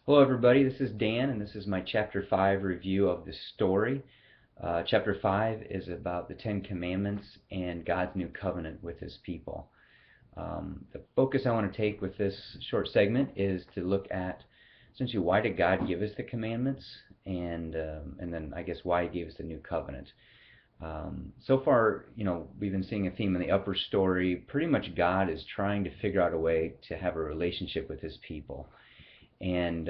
Hello, everybody. This is Dan, and this is my Chapter 5 review of the story. Chapter 5 is about the Ten Commandments and God's new covenant with His people. The focus I want to take with this short segment is to look at essentially why did God give us the commandments, and then I guess why He gave us the new covenant. So far, we've been seeing a theme in the upper story. Pretty much God is trying to figure out a way to have a relationship with His people. And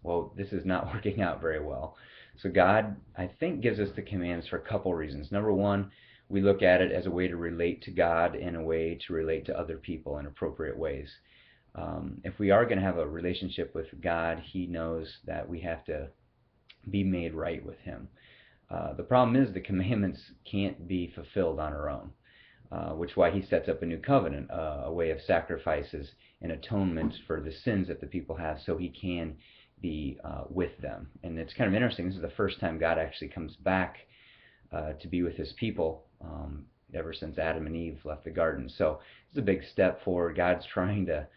well, this is not working out very well. So God, I think, gives us the commands for a couple reasons. Number one, we look at it as a way to relate to God and a way to relate to other people in appropriate ways. If we are going to have a relationship with God, He knows that we have to be made right with Him. The problem is the commandments can't be fulfilled on our own, which is why He sets up a new covenant, a way of sacrifices and atonement for the sins that the people have, so He can be with them. And it's kind of interesting. This is the first time God actually comes back to be with His people ever since Adam and Eve left the garden. So it's a big step forward. God's trying to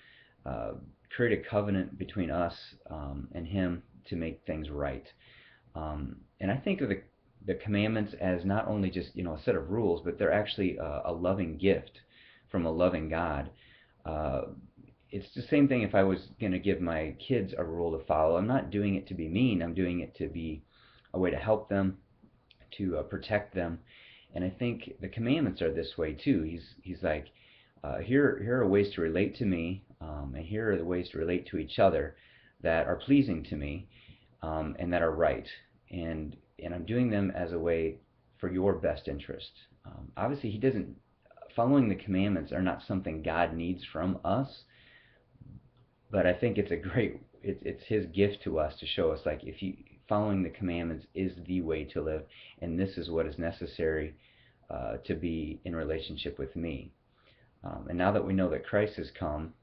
create a covenant between us and Him to make things right. And I think of the commandments as not only just a set of rules, but they're actually a loving gift from a loving God. It's the same thing if I was going to give my kids a rule to follow. I'm not doing it to be mean. I'm doing it to be a way to help them, to protect them. And I think the commandments are this way too. He's like, here are ways to relate to me, and here are the ways to relate to each other that are pleasing to me, and that are right. And I'm doing them as a way for your best interest. Obviously, He doesn't. Following the commandments are not something God needs from us, but I think it's it's His gift to us to show us, like, if you following the commandments is the way to live, and this is what is necessary to be in relationship with me. And now that we know that Christ has come,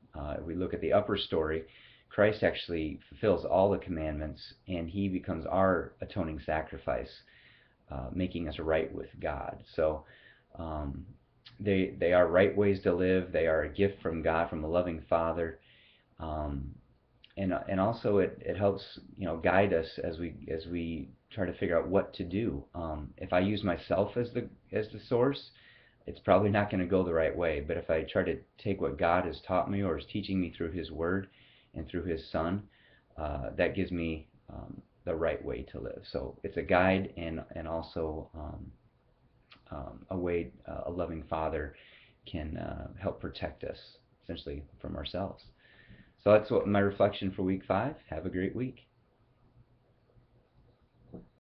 we look at the upper story. Christ actually fulfills all the commandments, and He becomes our atoning sacrifice, making us right with God. So they are right ways to live. They are a gift from God, from a loving Father, and also it helps guide us as we try to figure out what to do. If I use myself as the source, it's probably not going to go the right way. But if I try to take what God has taught me or is teaching me through His Word and through His Son, that gives me the right way to live. So it's a guide and also a way a loving Father can help protect us, essentially, from ourselves. So that's what my reflection for week 5. Have a great week.